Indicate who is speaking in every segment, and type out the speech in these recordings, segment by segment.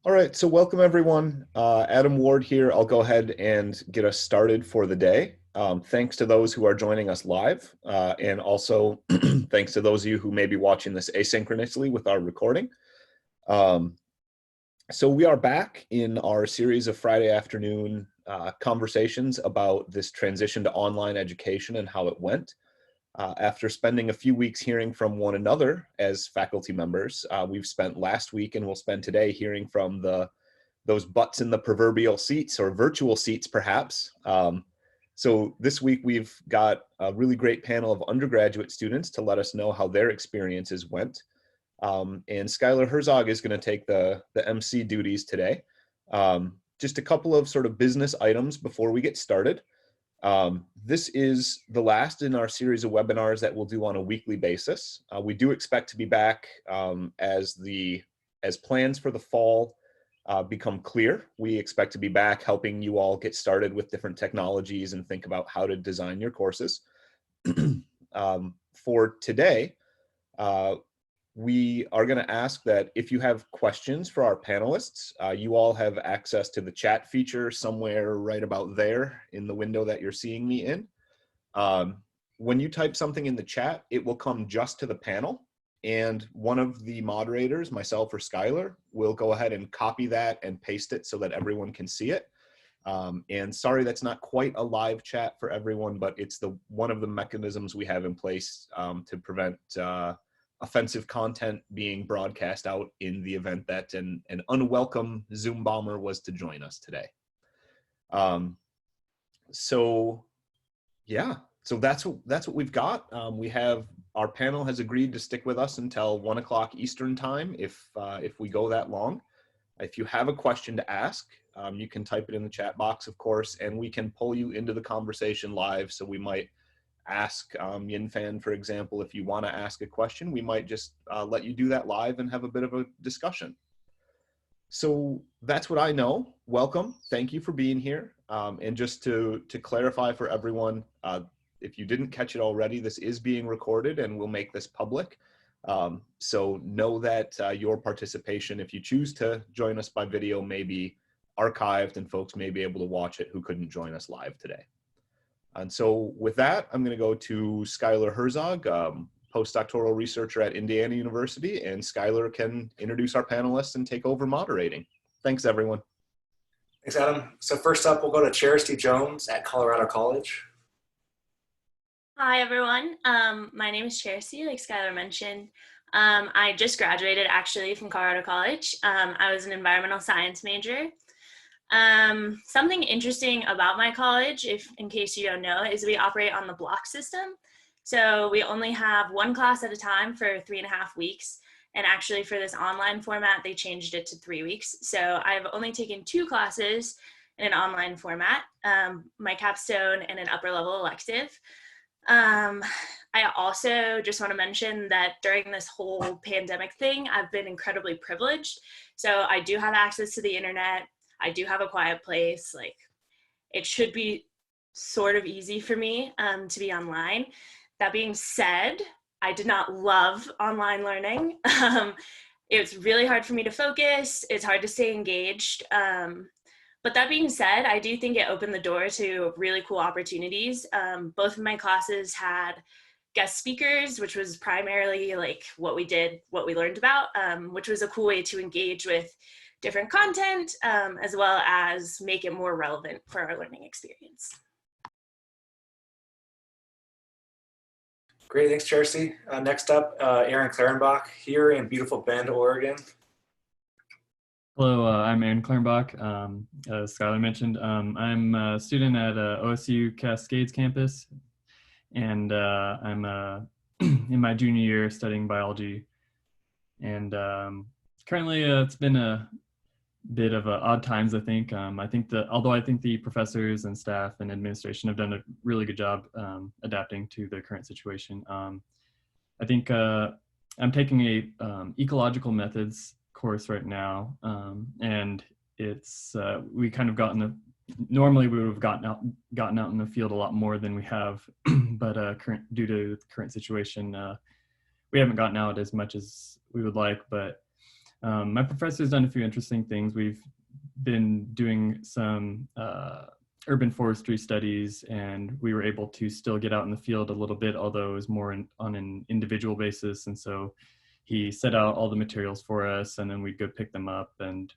Speaker 1: All right, so welcome everyone. Adam Ward here. I'll go ahead and get us started for the day. Thanks to those who are joining us live, and also thanks to those of you who may be watching this asynchronously with our recording. So we are back in our series of Friday afternoon conversations about this transition to online education and how it went. After spending a few weeks hearing from one another as faculty members, we've spent last week and we'll spend today hearing from those butts in the proverbial seats, or virtual seats perhaps. So this week we've got a really great panel of undergraduate students to let us know how their experiences went. And Skuyler Herzog is going to take the MC duties today. Just a couple of sort of business items before we get started. This is the last in our series of webinars that we'll do on a weekly basis. We do expect to be back as plans for the fall become clear. We expect to be back helping you all get started with different technologies and think about how to design your courses. For today, we are going to ask that if you have questions for our panelists, you all have access to the chat feature somewhere right about there in the window that you're seeing me in. When you type something in the chat, it will come just to the panel, and one of the moderators, myself or Skuyler, will go ahead and copy that and paste it so that everyone can see it. And sorry, that's not quite a live chat for everyone, but it's one of the mechanisms we have in place to prevent offensive content being broadcast out in the event that an unwelcome Zoom bomber was to join us today. So that's what we've got. Our panel has agreed to stick with us until 1 o'clock Eastern time if we go that long. If you have a question to ask, you can type it in the chat box, of course, and we can pull you into the conversation live. So we might ask Yinfan, for example, if you want to ask a question, we might just let you do that live and have a bit of a discussion. So that's what I know. Welcome. Thank you for being here. And just to clarify for everyone, if you didn't catch it already, this is being recorded and we'll make this public. So know that your participation, if you choose to join us by video, may be archived and folks may be able to watch it who couldn't join us live today. And so with that, I'm going to go to Skuyler Herzog, postdoctoral researcher at Indiana University, and Skuyler can introduce our panelists and take over moderating. Thanks, everyone.
Speaker 2: Thanks, Adam. So first up, we'll go to Cheristy Jones at Colorado College.
Speaker 3: Hi, everyone. My name is Cheristy, like Skuyler mentioned. I just graduated, actually, from Colorado College. I was an environmental science major. Something interesting about my college, in case you don't know, is we operate on the block system. So we only have one class at a time for 3.5 weeks. And actually for this online format, they changed it to 3 weeks. So I've only taken 2 classes in an online format, my capstone and an upper level elective. I also just want to mention that during this whole pandemic thing, I've been incredibly privileged. So I do have access to the internet. I do have a quiet place. Like, it should be sort of easy for me to be online. That being said, I did not love online learning. It's really hard for me to focus. It's hard to stay engaged. But that being said, I do think it opened the door to really cool opportunities. Both of my classes had guest speakers, which was primarily like what we learned about, which was a cool way to engage with different content, as well as make it more relevant for our learning experience.
Speaker 2: Great, thanks, Cheristy. Next up, Aaron Clarenbach here in beautiful Bend, Oregon.
Speaker 4: Hello, I'm Aaron Clarenbach. As Skuyler mentioned, I'm a student at OSU-Cascades campus, and I'm in my junior year studying biology. And currently, it's been a bit of odd times, I think. Although I think the professors and staff and administration have done a really good job adapting to the current situation. I think I'm taking a ecological methods course right now, and it's we kind of normally we would have gotten out in the field a lot more than we have, but due to the current situation, we haven't gotten out as much as we would like. But My professor's done a few interesting things. We've been doing some urban forestry studies, and we were able to still get out in the field a little bit, although it was more on an individual basis. And so he set out all the materials for us, and then we'd go pick them up and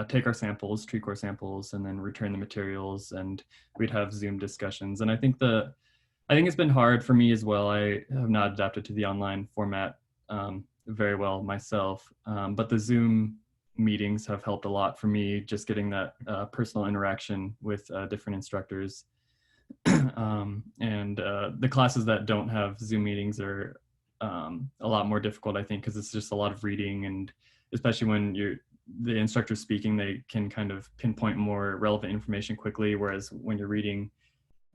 Speaker 4: take our samples, tree core samples, and then return the materials, and we'd have Zoom discussions. And I think it's been hard for me as well. I have not adapted to the online format very well myself, but the Zoom meetings have helped a lot for me, just getting that personal interaction with different instructors. And the classes that don't have Zoom meetings are a lot more difficult, I think, because it's just a lot of reading, and especially when the instructor speaking, they can kind of pinpoint more relevant information quickly, whereas when you're reading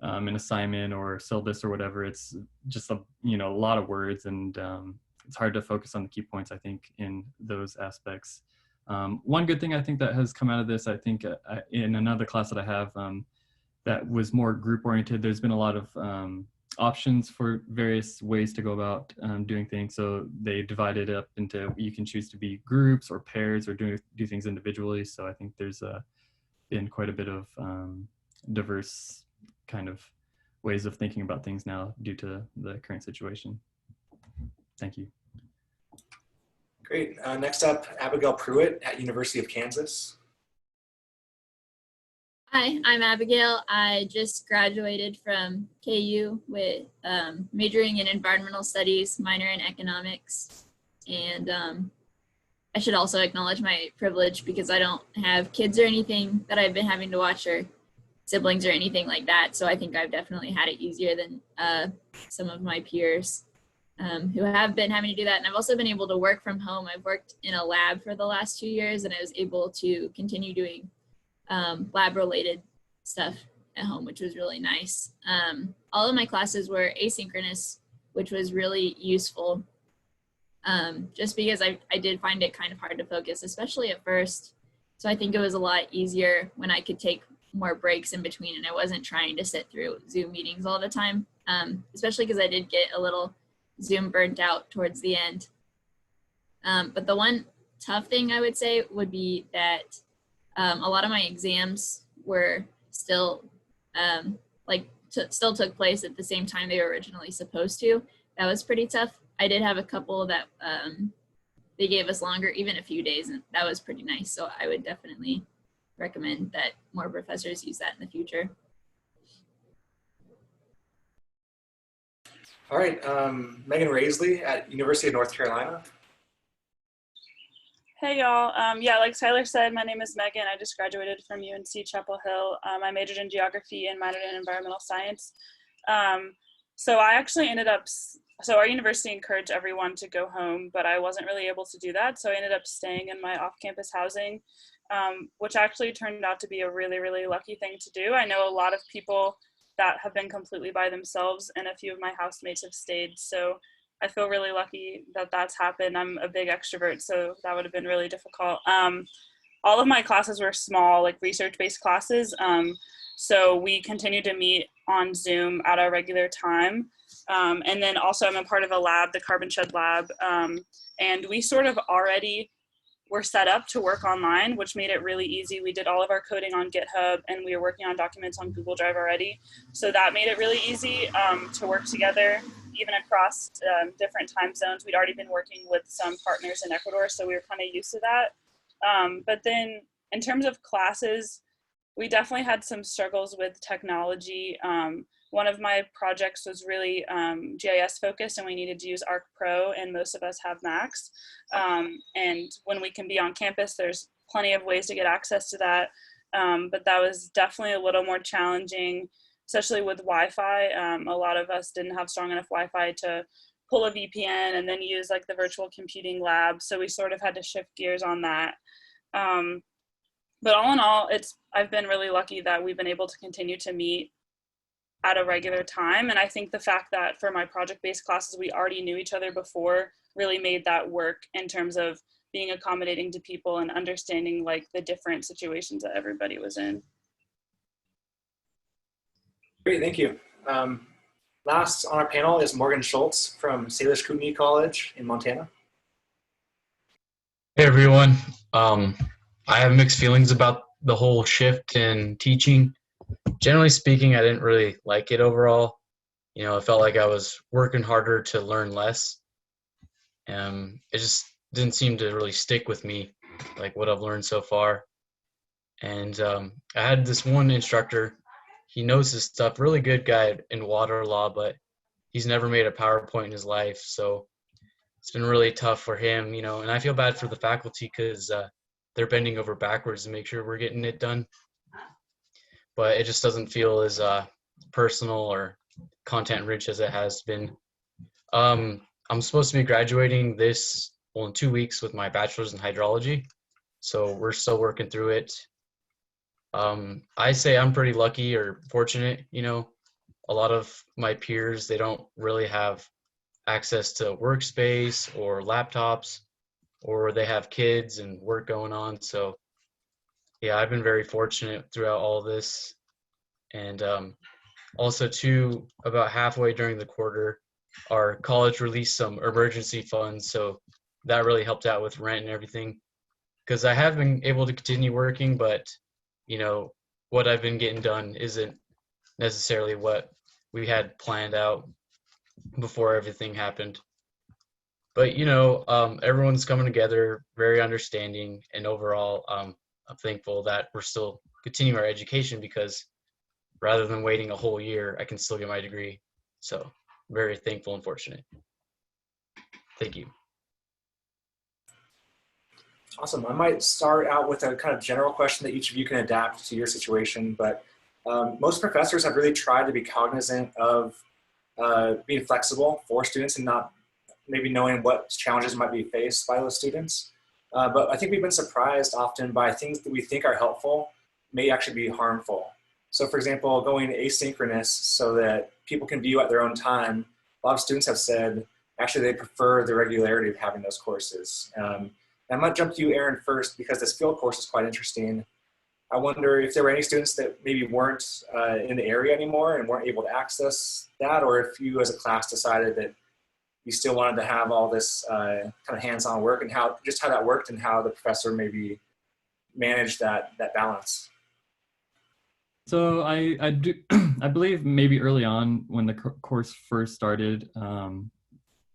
Speaker 4: an assignment or syllabus or whatever, it's just a lot of words, and it's hard to focus on the key points, I think, in those aspects. One good thing I think that has come out of this, I think in another class that I have that was more group oriented, there's been a lot of options for various ways to go about doing things. So they divided it up into, you can choose to be groups or pairs or do things individually. So I think there's been quite a bit of diverse kind of ways of thinking about things now due to the current situation. Thank you.
Speaker 2: Great. Next up, Abigail Pruitt at University of Kansas.
Speaker 5: Hi, I'm Abigail. I just graduated from KU with majoring in environmental studies, minor in economics. And I should also acknowledge my privilege because I don't have kids or anything that I've been having to watch, or siblings or anything like that. So I think I've definitely had it easier than some of my peers who have been having to do that. And I've also been able to work from home. I've worked in a lab for the last 2 years, and I was able to continue doing lab related stuff at home, which was really nice. All of my classes were asynchronous, which was really useful, just because I did find it kind of hard to focus, especially at first. So I think it was a lot easier when I could take more breaks in between, and I wasn't trying to sit through Zoom meetings all the time, especially because I did get a little Zoom burnt out towards the end. But the one tough thing I would say would be that a lot of my exams were still still took place at the same time they were originally supposed to. That was pretty tough. I did have a couple that they gave us longer, even a few days, and that was pretty nice. So I would definitely recommend that more professors use that in the future.
Speaker 2: All right, Megan Raisle at University of North Carolina.
Speaker 6: Hey y'all, yeah, like Schuyler said, my name is Megan. I just graduated from UNC Chapel Hill. I majored in geography and minored in environmental science. So I actually ended up, so our university encouraged everyone to go home, but I wasn't really able to do that. So I ended up staying in my off-campus housing, which actually turned out to be a really, really lucky thing to do. I know a lot of people that have been completely by themselves, and a few of my housemates have stayed. So I feel really lucky that that's happened. I'm a big extrovert, so that would have been really difficult. All of my classes were small, like research-based classes. So we continued to meet on Zoom at our regular time. And then also I'm a part of a lab, the Carbon Shed Lab. And we sort of already were set up to work online, which made it really easy. We did all of our coding on GitHub, and we were working on documents on Google Drive already. So that made it really easy to work together, even across different time zones. We'd already been working with some partners in Ecuador, so we were kind of used to that. But then in terms of classes, we definitely had some struggles with technology. One of my projects was really GIS focused, and we needed to use Arc Pro, and most of us have Macs. And when we can be on campus, there's plenty of ways to get access to that. But that was definitely a little more challenging, especially with Wi-Fi. A lot of us didn't have strong enough Wi-Fi to pull a VPN and then use like the virtual computing lab. So we sort of had to shift gears on that. But all in all, I've been really lucky that we've been able to continue to meet at a regular time. And I think the fact that for my project-based classes, we already knew each other before really made that work in terms of being accommodating to people and understanding like the different situations that everybody was in.
Speaker 2: Great, thank you. Last on our panel is Morgan Schultz from Salish Kootenai College in Montana.
Speaker 7: Hey everyone. I have mixed feelings about the whole shift in teaching. Generally speaking, I didn't really like it overall. You know, I felt like I was working harder to learn less. It just didn't seem to really stick with me, like what I've learned so far. And I had this one instructor. He knows his stuff, really good guy in water law, but he's never made a PowerPoint in his life. So it's been really tough for him, you know, and I feel bad for the faculty because they're bending over backwards to make sure we're getting it done. But it just doesn't feel as personal or content rich as it has been. I'm supposed to be graduating in 2 weeks with my bachelor's in hydrology. So we're still working through it. I say I'm pretty lucky or fortunate, you know. A lot of my peers, they don't really have access to workspace or laptops, or they have kids and work going on. So yeah, I've been very fortunate throughout all this. And also too, about halfway during the quarter, our college released some emergency funds. So that really helped out with rent and everything. Because I have been able to continue working, but you know, what I've been getting done isn't necessarily what we had planned out before everything happened. But you know, everyone's coming together, very understanding, and overall, I'm thankful that we're still continuing our education because rather than waiting a whole year, I can still get my degree. So very thankful and fortunate. Thank you.
Speaker 2: Awesome. I might start out with a kind of general question that each of you can adapt to your situation, but most professors have really tried to be cognizant of being flexible for students and not maybe knowing what challenges might be faced by those students. But I think we've been surprised often by things that we think are helpful may actually be harmful. So for example, going asynchronous so that people can view at their own time, a lot of students have said, actually they prefer the regularity of having those courses. I might jump to you, Aaron, first, because this field course is quite interesting. I wonder if there were any students that maybe weren't in the area anymore and weren't able to access that, or if you as a class decided that you still wanted to have all this kind of hands-on work and how that worked and how the professor maybe managed that balance.
Speaker 4: So I do I believe maybe early on when the course first started,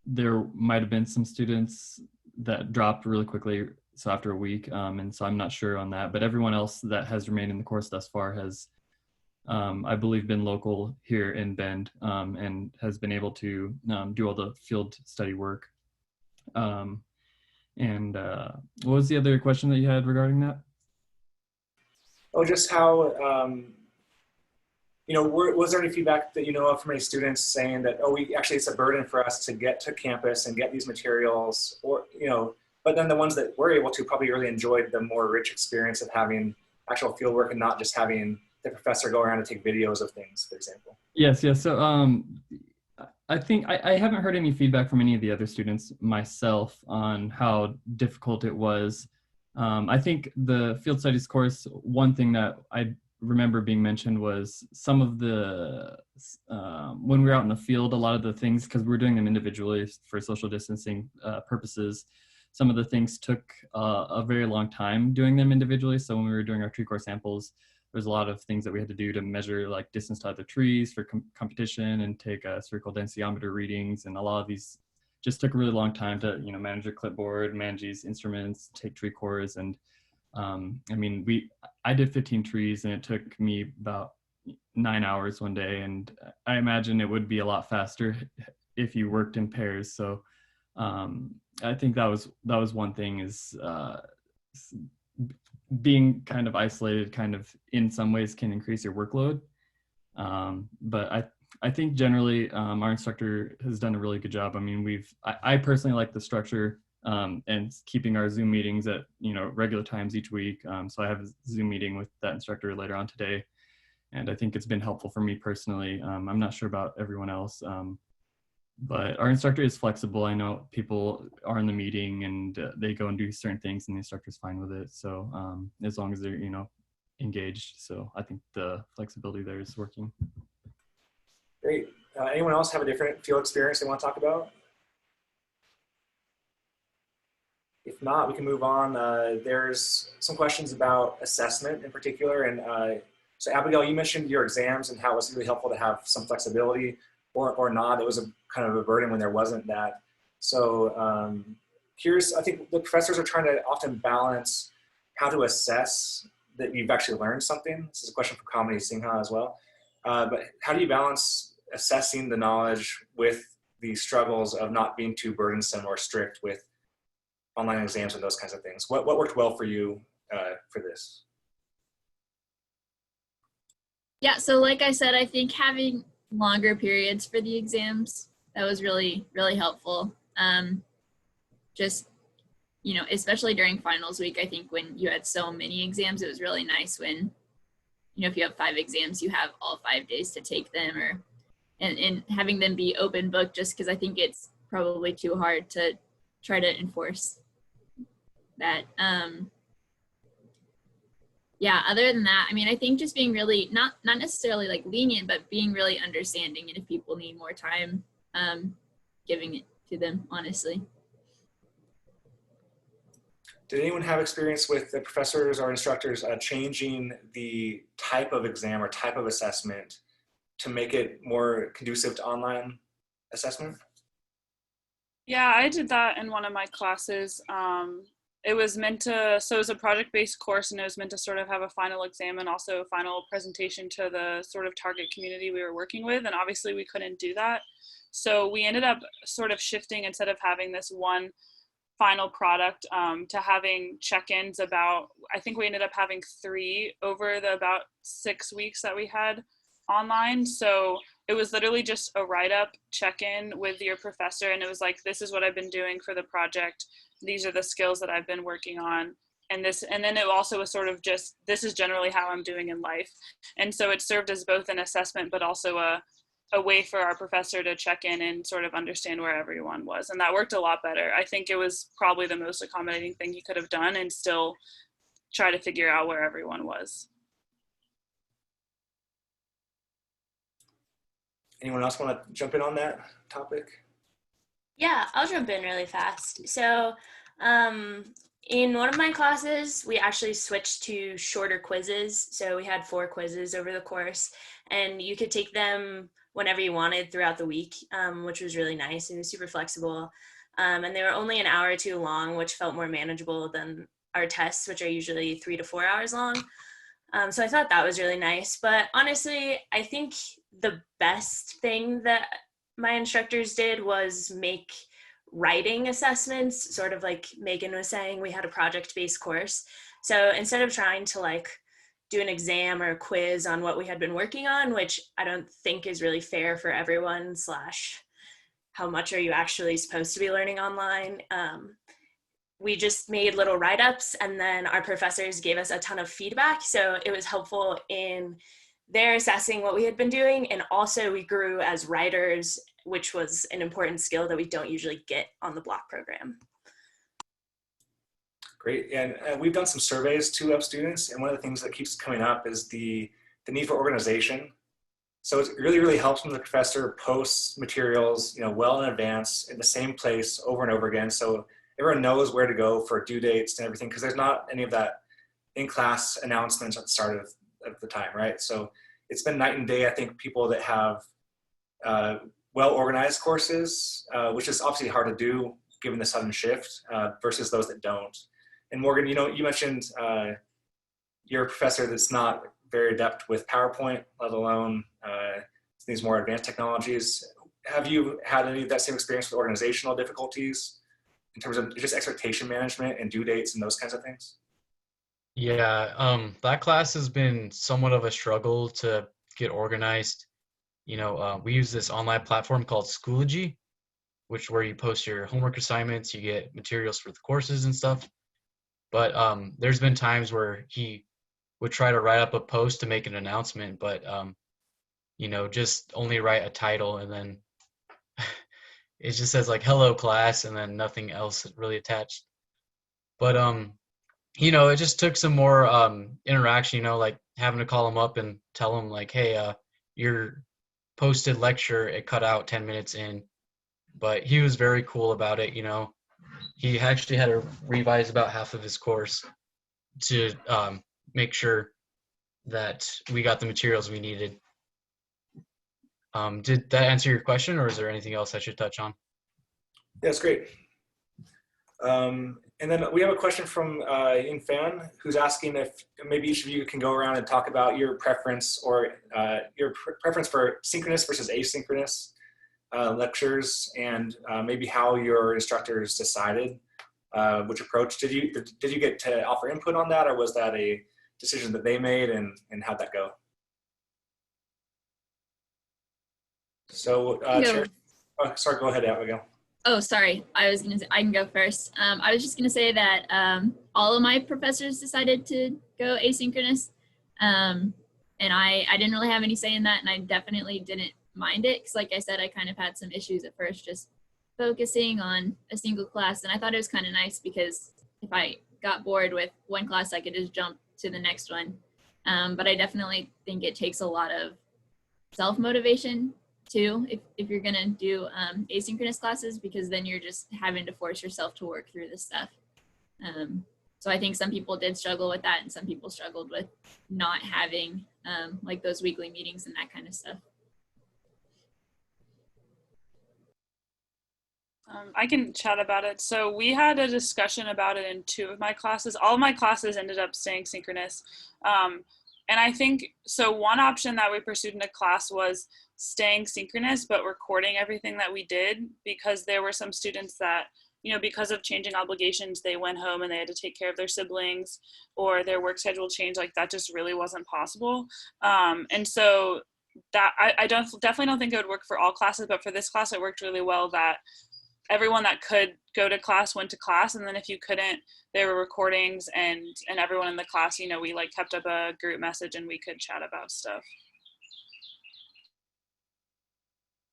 Speaker 4: there might have been some students that dropped really quickly, so after a week, and so I'm not sure on that, but everyone else that has remained in the course thus far has, I believe, been local here in Bend, and has been able to do all the field study work. What was the other question that you had regarding that?
Speaker 2: Oh, just how, you know, was there any feedback that you know of from any students saying that, oh, it's a burden for us to get to campus and get these materials, or, you know, but then the ones that were able to probably really enjoyed the more rich experience of having actual field work and not just having the professor go around and take videos of things, for example?
Speaker 4: Yes. So I think I haven't heard any feedback from any of the other students myself on how difficult it was. I think the field studies course, one thing that I remember being mentioned was some of the, when we were out in the field, a lot of the things, because we were doing them individually for social distancing purposes, some of the things took a very long time doing them individually. So when we were doing our tree core samples, there's a lot of things that we had to do to measure like distance to other trees for competition and take spherical densitometer readings. And a lot of these just took a really long time to, you know, manage your clipboard, manage these instruments, take tree cores. And I mean, I did 15 trees and it took me about 9 hours one day. And I imagine it would be a lot faster if you worked in pairs. So I think that was one thing, is being kind of isolated kind of in some ways can increase your workload. But I think generally our instructor has done a really good job. I mean, I personally like the structure and keeping our Zoom meetings at, you know, regular times each week. So I have a Zoom meeting with that instructor later on today. And I think it's been helpful for me personally. I'm not sure about everyone else, but our instructor is flexible. I know people are in the meeting and they go and do certain things and the instructor's fine with it. So as long as they're, you know, engaged. So I think the flexibility there is working.
Speaker 2: Great. Anyone else have a different field experience they want to talk about? If not, we can move on. There's some questions about assessment in particular. And so Abigail, you mentioned your exams and how it was really helpful to have some flexibility or not. It was a kind of a burden when there wasn't that. So curious, I think the professors are trying to often balance how to assess that you've actually learned something. This is a question for Kamini Singha as well. But how do you balance assessing the knowledge with the struggles of not being too burdensome or strict with online exams and those kinds of things? What worked well for you for this?
Speaker 5: Yeah, so like I said, I think having longer periods for the exams, that was really, really helpful. Just, you know, especially during finals week, I think when you had so many exams, it was really nice when, you know, if you have 5 exams, you have all 5 days to take them, or and having them be open book, just because I think it's probably too hard to try to enforce that. Yeah, other than that, I mean, I think just being really, not necessarily like lenient, but being really understanding, and if people need more time, giving it to them, honestly.
Speaker 2: Did anyone have experience with the professors or instructors changing the type of exam or type of assessment to make it more conducive to online assessment?
Speaker 6: Yeah, I did that in one of my classes. It was meant to, so it was a project-based course, and it was meant to sort of have a final exam and also a final presentation to the sort of target community we were working with, and obviously we couldn't do that. So we ended up sort of shifting, instead of having this one final product, to having check-ins about, I think we ended up having 3 over the about 6 weeks that we had online. So it was literally just a write-up check-in with your professor, and it was like, this is what I've been doing for the project, these are the skills that I've been working on, and then it also was sort of just, this is generally how I'm doing in life. And so it served as both an assessment but also a way for our professor to check in and sort of understand where everyone was, and that worked a lot better. I think it was probably the most accommodating thing he could have done, and still try to figure out where everyone was.
Speaker 2: Anyone else want to jump in on that topic?
Speaker 3: Yeah, I'll jump in really fast. So in one of my classes, we actually switched to shorter quizzes. So we had 4 quizzes over the course, and you could take them whenever you wanted throughout the week, which was really nice. It was super flexible. And they were only an hour or 2 long, which felt more manageable than our tests, which are usually 3 to 4 hours long. So I thought that was really nice. But honestly, I think the best thing that my instructors did was make writing assessments, sort of like Megan was saying, we had a project-based course. So instead of trying to like do an exam or a quiz on what we had been working on, which I don't think is really fair for everyone, / how much are you actually supposed to be learning online, we just made little write-ups, and then our professors gave us a ton of feedback. So it was helpful in their assessing what we had been doing, and also we grew as writers, which was an important skill that we don't usually get on the block program.
Speaker 2: Great, and we've done some surveys too of students, and one of the things that keeps coming up is the need for organization. So it really, really helps when the professor posts materials, well in advance in the same place over and over again. So everyone knows where to go for due dates and everything, because there's not any of that in-class announcements at the start of the time, right? So it's been night and day. I think people that have well-organized courses, which is obviously hard to do given the sudden shift, versus those that don't. And Morgan, you mentioned you're a professor that's not very adept with PowerPoint, let alone these more advanced technologies. Have you had any of that same experience with organizational difficulties in terms of just expectation management and due dates and those kinds of things?
Speaker 7: Yeah, that class has been somewhat of a struggle to get organized. We use this online platform called Schoology, where you post your homework assignments, you get materials for the courses and stuff. But there's been times where he would try to write up a post to make an announcement, but just only write a title, and then it just says like "Hello class" and then nothing else really attached. But it just took some more interaction, like having to call him up and tell him like, hey, your posted lecture, it cut out 10 minutes in. But he was very cool about it, he actually had to revise about half of his course to make sure that we got the materials we needed. Did that answer your question, or is there anything else I should touch on?
Speaker 2: Yeah, that's great. And then we have a question from Yin Fan, who's asking if maybe each of you can go around and talk about your preference or preference for synchronous versus asynchronous lectures, and maybe how your instructors decided which approach. Did you get to offer input on that, or was that a decision that they made, and how'd that go? So, sorry, go ahead, Abigail.
Speaker 5: Oh, sorry. I was gonna say, I can go first. I was just gonna say that all of my professors decided to go asynchronous, and I didn't really have any say in that, and I definitely didn't mind it, because like I said, I kind of had some issues at first just focusing on a single class, and I thought it was kind of nice because if I got bored with one class, I could just jump to the next one. But I definitely think it takes a lot of self-motivation too, if you're gonna do asynchronous classes, because then you're just having to force yourself to work through this stuff. So I think some people did struggle with that, and some people struggled with not having like those weekly meetings and that kind of stuff.
Speaker 6: I can chat about it. So we had a discussion about it in 2 of my classes. All of my classes ended up staying synchronous. And I think, so one option that we pursued in a class was staying synchronous, but recording everything that we did, because there were some students that, you know, because of changing obligations, they went home and they had to take care of their siblings, or their work schedule changed. Like, that just really wasn't possible. And so that, I definitely don't think it would work for all classes, but for this class, it worked really well that everyone that could go to class went to class, and then if you couldn't, there were recordings, and everyone in the class, you know, we like kept up a group message and we could chat about stuff.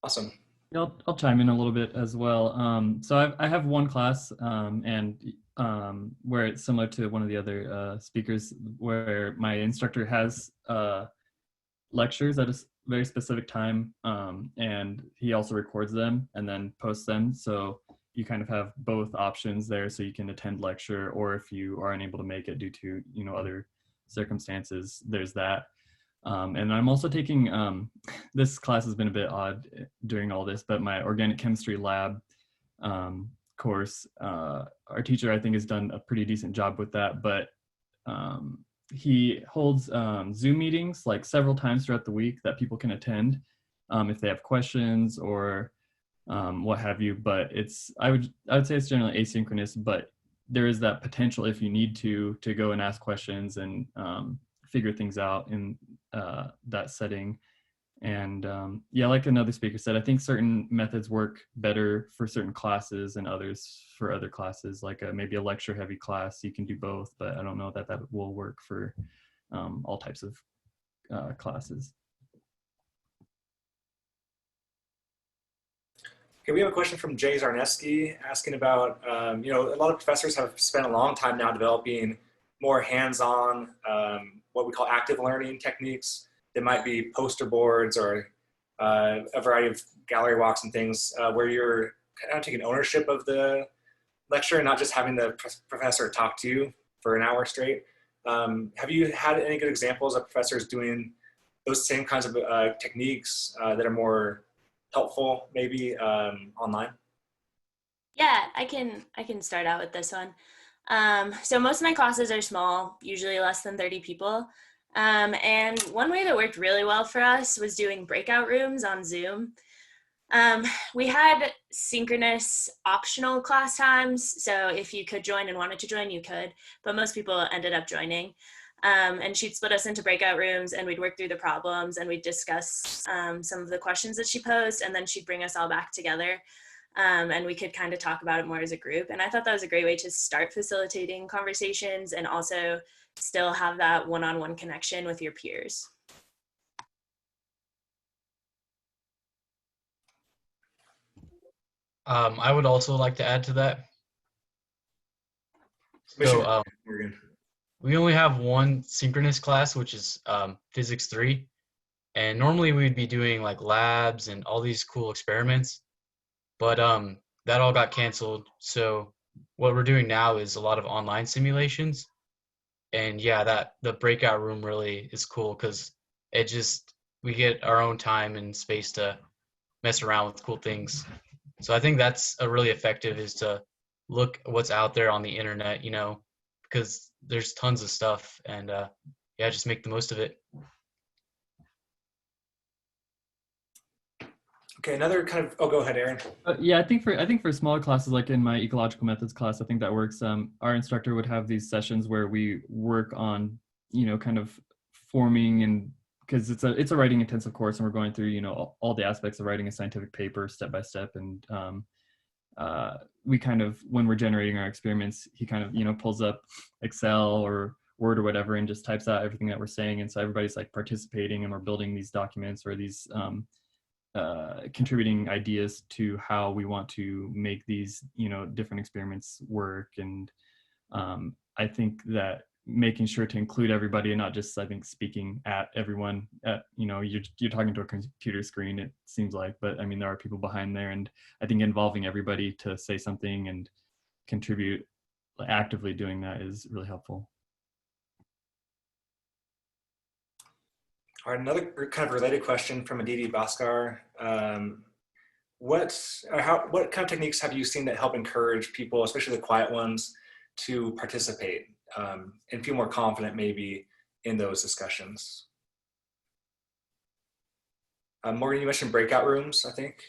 Speaker 2: Awesome.
Speaker 4: I'll chime in a little bit as well. So I have one class, and where it's similar to one of the other speakers, where my instructor has lectures at a very specific time, and he also records them and then posts them. So you kind of have both options there, so you can attend lecture, or if you are unable to make it due to, you know, other circumstances, there's that. And I'm also taking, this class has been a bit odd during all this, but my organic chemistry lab course, our teacher, I think, has done a pretty decent job with that, but he holds Zoom meetings like several times throughout the week that people can attend if they have questions or what have you. But I would say it's generally asynchronous, but there is that potential, if you need to go and ask questions and figure things out in that setting. And yeah, like another speaker said, I think certain methods work better for certain classes and others for other classes. Like maybe a lecture heavy class, you can do both, but I don't know that will work for all types of classes.
Speaker 2: Okay, we have a question from Jay Zarneski asking about, you know, a lot of professors have spent a long time now developing more hands-on, what we call active learning techniques. There might be poster boards or a variety of gallery walks and things where you're kind of taking ownership of the lecture and not just having the professor talk to you for an hour straight. Have you had any good examples of professors doing those same kinds of techniques that are more helpful, maybe online?
Speaker 3: Yeah, I can start out with this one. So most of my classes are small, usually less than 30 people. And one way that worked really well for us was doing breakout rooms on Zoom. We had synchronous optional class times, so if you could join and wanted to join, you could, but most people ended up joining. And she'd split us into breakout rooms, and we'd work through the problems, and we'd discuss some of the questions that she posed, and then she'd bring us all back together, and we could kind of talk about it more as a group. And I thought that was a great way to start facilitating conversations and also still have that one-on-one connection with your peers.
Speaker 7: I would also like to add to that. So we only have one synchronous class, which is Physics 3. And normally we'd be doing like labs and all these cool experiments, but that all got canceled. So what we're doing now is a lot of online simulations. And yeah, that the breakout room really is cool because we get our own time and space to mess around with cool things. So I think that's a really effective, is to look what's out there on the internet, because there's tons of stuff, and yeah, just make the most of it.
Speaker 2: Okay, another kind of, oh, go ahead, Aaron.
Speaker 4: Yeah, I think for smaller classes, like in my ecological methods class, I think that works. Our instructor would have these sessions where we work on, kind of forming, and because it's a writing intensive course, and we're going through, all the aspects of writing a scientific paper step by step. And we kind of, when we're generating our experiments, he kind of, pulls up Excel or Word or whatever and just types out everything that we're saying. And so everybody's like participating, and we're building these documents or these contributing ideas to how we want to make these, different experiments work. And I think that making sure to include everybody and not just, I think, speaking at everyone, you're talking to a computer screen, it seems like, but I mean, there are people behind there, and I think involving everybody to say something and contribute, actively doing that, is really helpful.
Speaker 2: All right, another kind of related question from Aditi Bhaskar. What kind of techniques have you seen that help encourage people, especially the quiet ones, to participate and feel more confident maybe in those discussions? Morgan, you mentioned breakout rooms, I think.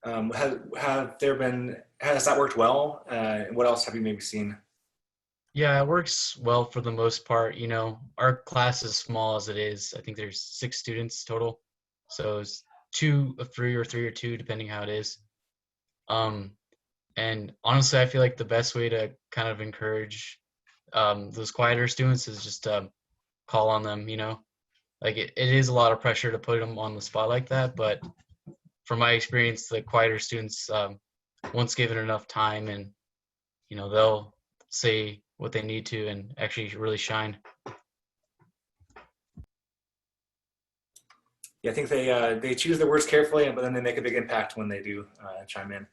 Speaker 2: Has that worked well? What else have you maybe seen?
Speaker 7: Yeah, it works well for the most part. Our class is small as it is. I think there's 6 students total. So it's 2 of 3 or 3 or 2, depending how it is. And honestly, I feel like the best way to kind of encourage those quieter students is just call on them, Like it is a lot of pressure to put them on the spot like that. But from my experience, the quieter students, once given enough time, and, they'll say what they need to and actually really shine.
Speaker 2: Yeah, I think they choose their words carefully, but then they make a big impact when they do chime in.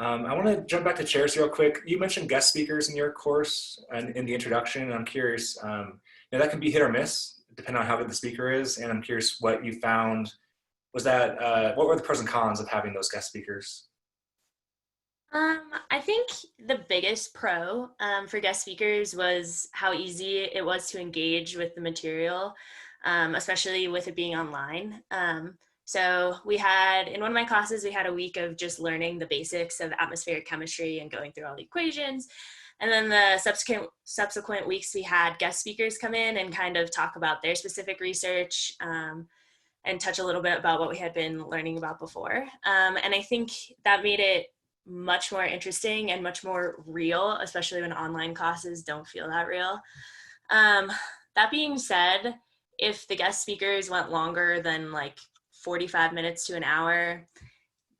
Speaker 2: I want to jump back to Cheristy real quick. You mentioned guest speakers in your course and in the introduction, and I'm curious, that can be hit or miss depending on how good the speaker is, and I'm curious what you found. What were the pros and cons of having those guest speakers?
Speaker 3: I think the biggest pro for guest speakers was how easy it was to engage with the material, especially with it being online. So in one of my classes, we had a week of just learning the basics of atmospheric chemistry and going through all the equations. And then the subsequent weeks, we had guest speakers come in and kind of talk about their specific research and touch a little bit about what we had been learning about before. And I think that made it much more interesting and much more real, especially when online classes don't feel that real. That being said, if the guest speakers went longer than like 45 minutes to an hour,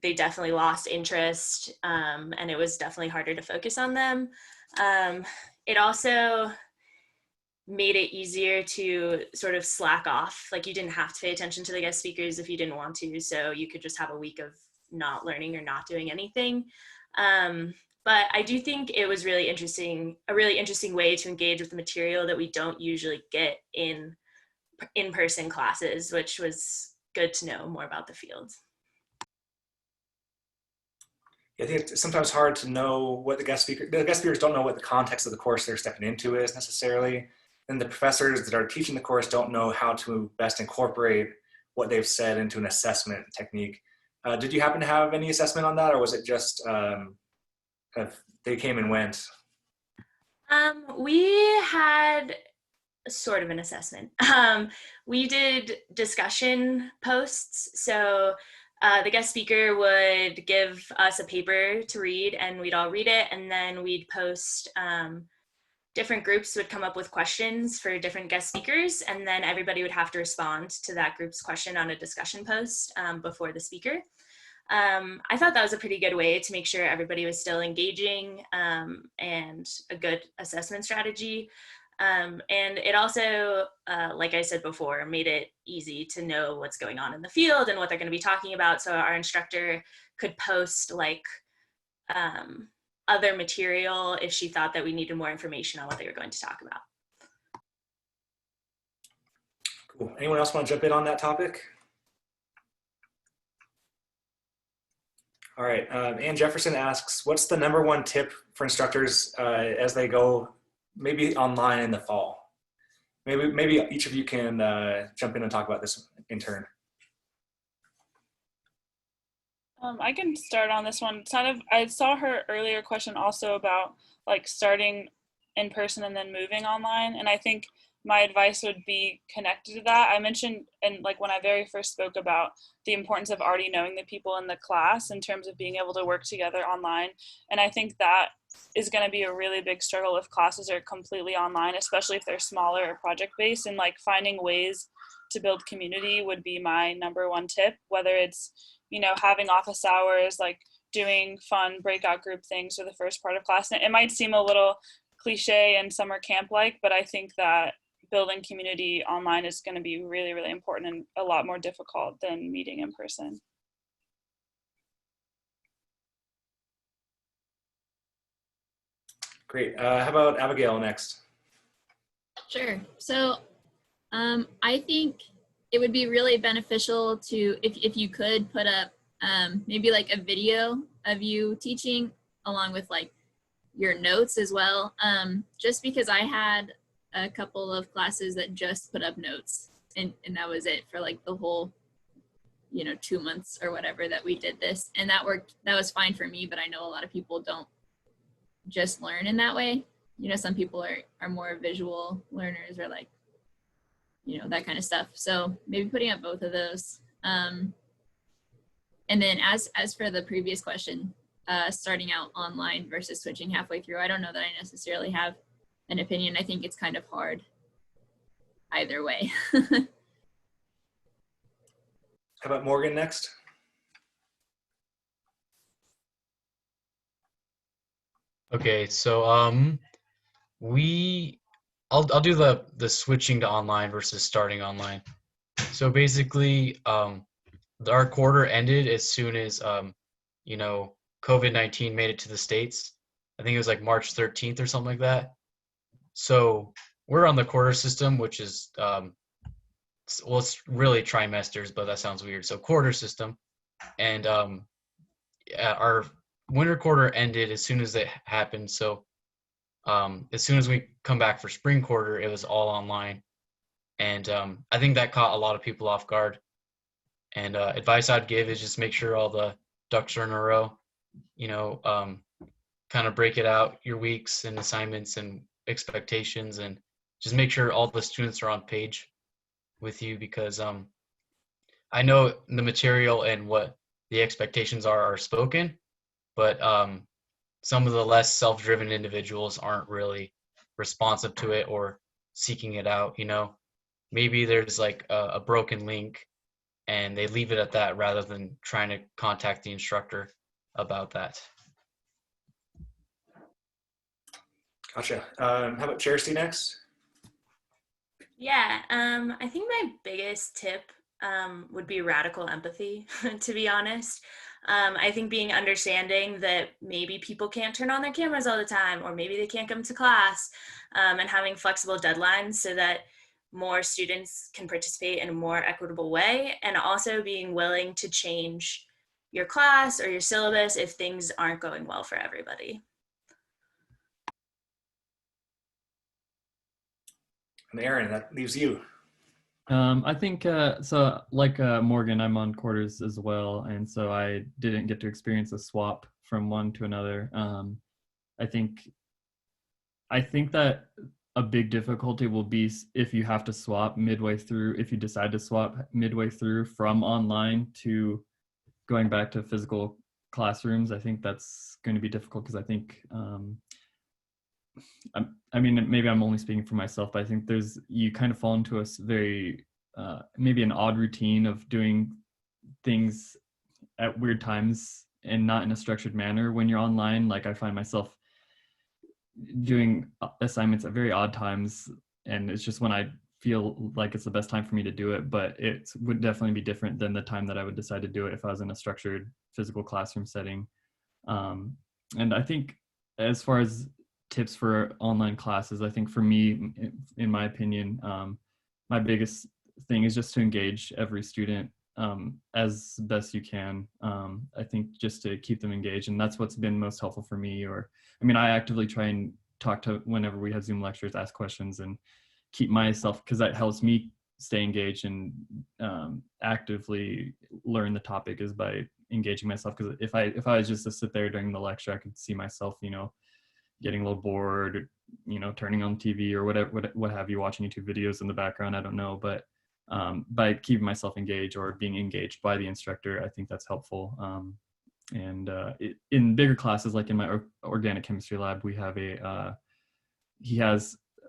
Speaker 3: they definitely lost interest, and it was definitely harder to focus on them. It also made it easier to sort of slack off. Like, you didn't have to pay attention to the guest speakers if you didn't want to, so you could just have a week of not learning or not doing anything. But I do think it was a really interesting way to engage with the material that we don't usually get in in-person classes, which was good to know more about the field.
Speaker 2: I think it's sometimes hard to know what the guest speakers don't know what the context of the course they're stepping into is necessarily. And the professors that are teaching the course don't know how to best incorporate what they've said into an assessment technique. Did you happen to have any assessment on that, or was it just they came and went?
Speaker 3: We had sort of an assessment. We did discussion posts. So the guest speaker would give us a paper to read, and we'd all read it, and then we'd post, different groups would come up with questions for different guest speakers, and then everybody would have to respond to that group's question on a discussion post before the speaker. I thought that was a pretty good way to make sure everybody was still engaging, and a good assessment strategy. And it also, like I said before, made it easy to know what's going on in the field and what they're going to be talking about. So our instructor could post like other material if she thought that we needed more information on what they were going to talk about.
Speaker 2: Cool. Anyone else want to jump in on that topic? All right, Ann Jefferson asks, what's the #1 tip for instructors as they go maybe online in the fall? Maybe each of you can jump in and talk about this in turn.
Speaker 6: I can start on this one. I saw her earlier question also about like starting in person and then moving online. And I think my advice would be connected to that. I mentioned, and like when I very first spoke about the importance of already knowing the people in the class in terms of being able to work together online. And I think that is going to be a really big struggle if classes are completely online, especially if they're smaller or project-based, and like finding ways to build community would be my #1 tip, whether it's, you know, having office hours, like doing fun breakout group things for the first part of class. And it might seem a little cliche and summer camp-like, but I think that building community online is going to be really, really important and a lot more difficult than meeting in person.
Speaker 2: Great. How about Abigail next?
Speaker 5: Sure. So I think it would be really beneficial to, if you could put up maybe like a video of you teaching along with like your notes as well. Just because I had a couple of classes that just put up notes and that was it for like the whole, 2 months or whatever that we did this. And that worked, that was fine for me, but I know a lot of people don't just learn in that way. Some people are more visual learners or like, that kind of stuff. So maybe putting up both of those. And then as for the previous question, starting out online versus switching halfway through, I don't know that I necessarily have an opinion. I think it's kind of hard either way.
Speaker 2: How about Morgan next?
Speaker 7: Okay, so I'll do the switching to online versus starting online. So basically, our quarter ended as soon as COVID-19 made it to the States. I think it was like March 13th or something like that. So we're on the quarter system, which is it's really trimesters, but that sounds weird. So quarter system, and our winter quarter ended as soon as it happened. So as soon as we come back for spring quarter, it was all online. And I think that caught a lot of people off guard. And advice I'd give is just make sure all the ducks are in a row, kind of break it out, your weeks and assignments and expectations, and just make sure all the students are on page with you, because I know the material and what the expectations are spoken, but some of the less self-driven individuals aren't really responsive to it or seeking it out. Maybe there's like a broken link and they leave it at that rather than trying to contact the instructor about that.
Speaker 2: Gotcha. How about Cheristy next?
Speaker 3: Yeah, I think my biggest tip would be radical empathy, to be honest. I think being understanding that maybe people can't turn on their cameras all the time, or maybe they can't come to class, and having flexible deadlines so that more students can participate in a more equitable way, and also being willing to change your class or your syllabus if things aren't going well for everybody.
Speaker 2: And Aaron, that leaves you.
Speaker 4: I think, so like Morgan, I'm on quarters as well. And so I didn't get to experience a swap from one to another. I think that a big difficulty will be if you have to swap midway through, if you decide to swap midway through from online to going back to physical classrooms. I think that's going to be difficult because I think, I mean, maybe I'm only speaking for myself, but I think you kind of fall into a very, maybe an odd routine of doing things at weird times and not in a structured manner when you're online. Like I find myself doing assignments at very odd times, and it's just when I feel like it's the best time for me to do it, but it would definitely be different than the time that I would decide to do it if I was in a structured physical classroom setting. And I think as far as tips for online classes, I think for me, in my opinion, my biggest thing is just to engage every student as best you can. I think just to keep them engaged, and that's what's been most helpful for me. I actively try and talk to whenever we have Zoom lectures, ask questions, and keep myself, because that helps me stay engaged and actively learn the topic, is by engaging myself. Because if I was just to sit there during the lecture, I could see myself, getting a little bored, turning on TV or what have you, watching YouTube videos in the background. I don't know, but by keeping myself engaged or being engaged by the instructor, I think that's helpful. In bigger classes, like in my organic chemistry lab, we have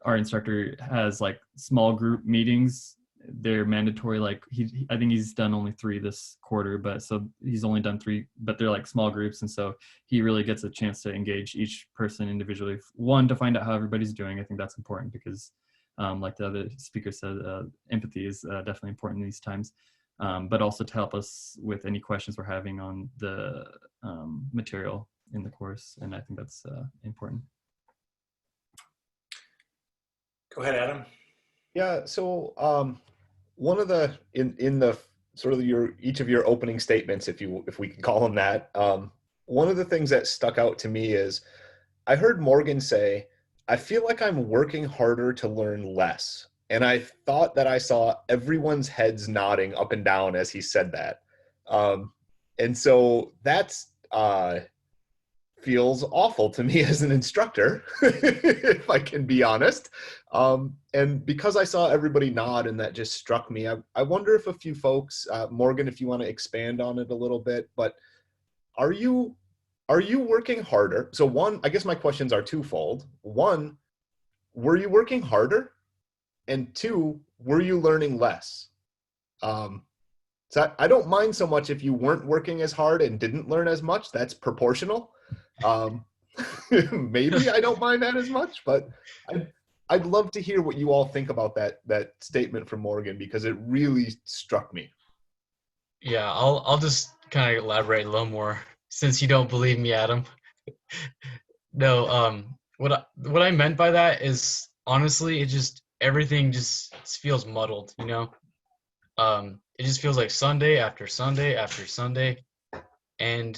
Speaker 4: our instructor has like small group meetings. They're mandatory. Like I think he's done only 3 this quarter, but so he's only done 3, but they're like small groups. And so he really gets a chance to engage each person individually. One, to find out how everybody's doing. I think that's important because like the other speaker said, empathy is definitely important in these times, but also to help us with any questions we're having on the material in the course. And I think that's important.
Speaker 2: Go ahead, Adam.
Speaker 1: Yeah, so one of the in the sort of each of your opening statements, if we can call them that, one of the things that stuck out to me is I heard Morgan say, "I feel like I'm working harder to learn less," and I thought that I saw everyone's heads nodding up and down as he said that, and so that's feels awful to me as an instructor, if I can be honest. And because I saw everybody nod and that just struck me, I wonder if a few folks, Morgan, if you want to expand on it a little bit, but are you working harder? So one, I guess my questions are twofold. One, were you working harder? And 2, were you learning less? So I don't mind so much if you weren't working as hard and didn't learn as much. That's proportional. Maybe I don't mind that as much, but I'd love to hear what you all think about that statement from Morgan, because it really struck me.
Speaker 7: Yeah, I'll just kind of elaborate a little more since you don't believe me, Adam. No, what I meant by that is honestly, everything just feels muddled, It just feels like Sunday after Sunday after Sunday, and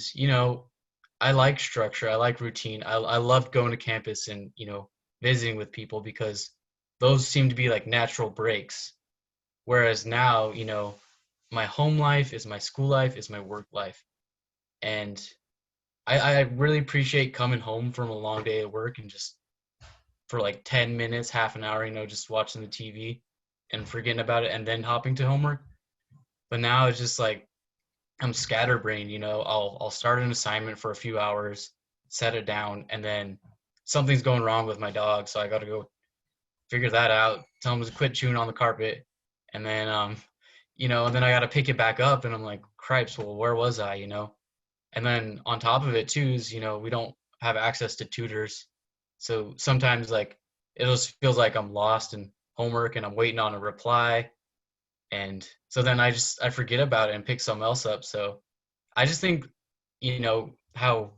Speaker 7: I like structure, I like routine. I loved going to campus and visiting with people, because those seem to be like natural breaks. Whereas now, my home life is my school life, is my work life. And I really appreciate coming home from a long day at work and just for like 10 minutes, half an hour, just watching the TV and forgetting about it and then hopping to homework. But now it's just like I'm scatterbrained, I'll start an assignment for a few hours, set it down, and then something's going wrong with my dog, so I got to go figure that out, tell him to quit chewing on the carpet, and then and then I got to pick it back up, and I'm like, cripes, well, where was I, And then on top of it too is, we don't have access to tutors, so sometimes like it just feels like I'm lost in homework and I'm waiting on a reply, and so then I forget about it and pick something else up. So I just think, how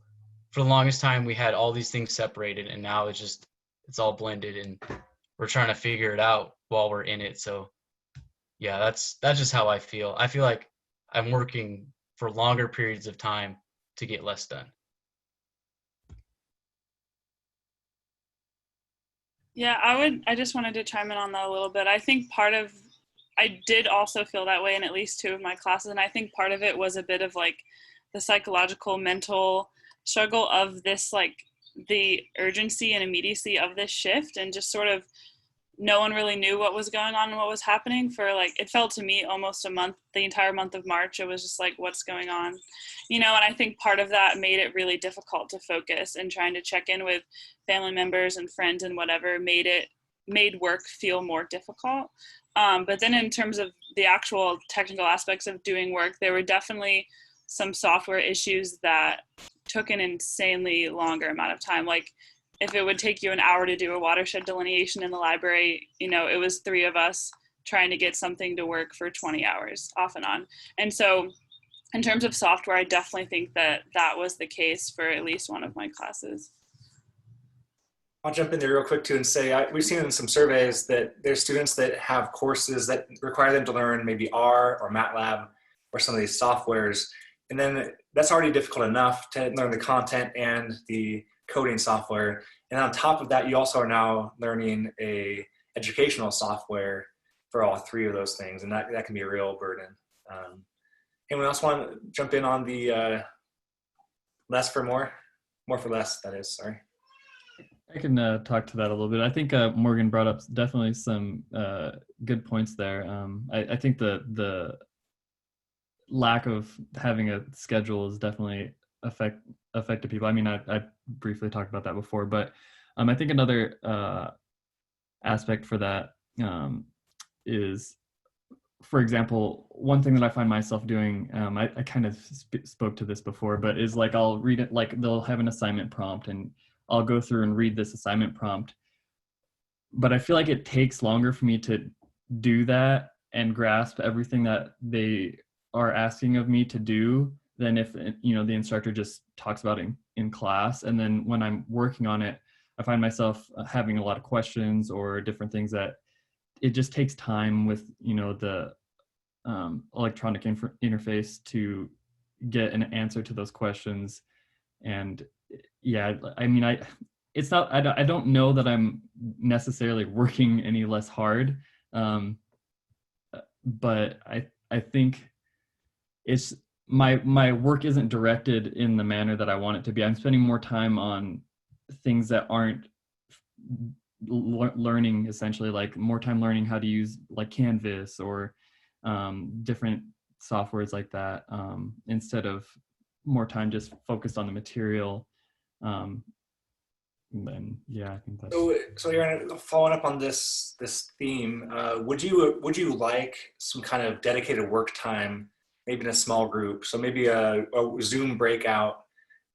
Speaker 7: for the longest time we had all these things separated, and now it's all blended and we're trying to figure it out while we're in it. So yeah, that's just how I feel. I feel like I'm working for longer periods of time to get less done.
Speaker 6: Yeah, I just wanted to chime in on that a little bit. I think I did also feel that way in at least 2 of my classes. And I think part of it was a bit of like the psychological, mental struggle of this, like the urgency and immediacy of this shift, and just sort of no one really knew what was going on and what was happening for like, it felt to me almost a month, the entire month of March. It was just like, what's going on? And I think part of that made it really difficult to focus, and trying to check in with family members and friends and whatever made work feel more difficult. But then in terms of the actual technical aspects of doing work, there were definitely some software issues that took an insanely longer amount of time. Like if it would take you an hour to do a watershed delineation in the library, it was 3 of us trying to get something to work for 20 hours off and on. And so in terms of software, I definitely think that was the case for at least one of my classes.
Speaker 2: I'll jump in there real quick too and say we've seen in some surveys that there's students that have courses that require them to learn maybe R or MATLAB or some of these softwares. And then that's already difficult enough to learn the content and the coding software. And on top of that, you also are now learning a educational software for all three of those things. And that can be a real burden. Anyone else want to jump in on the less for more? More for less, that is, sorry.
Speaker 4: I can talk to that a little bit. I think Morgan brought up definitely some good points there. I think the lack of having a schedule is definitely affected people. I mean, I briefly talked about that before, but I think another aspect for that is, for example, one thing that I find myself doing, I kind of spoke to this before, but is like I'll read it, like they'll have an assignment prompt and I'll go through and read this assignment prompt, but I feel like it takes longer for me to do that and grasp everything that they are asking of me to do than if, you know, the instructor just talks about it in class. And then when I'm working on it, I find myself having a lot of questions or different things that it just takes time with, you know, the electronic interface to get an answer to those questions. And yeah, I mean, I don't know that I'm necessarily working any less hard, but I think it's my work isn't directed in the manner that I want it to be. I'm spending more time on things that aren't learning, essentially, like more time learning how to use like Canvas or different softwares like that, instead of more time just focused on the material. Then yeah, I think that's
Speaker 2: so you're following up on this theme. Would you like some kind of dedicated work time, maybe in a small group? So maybe a Zoom breakout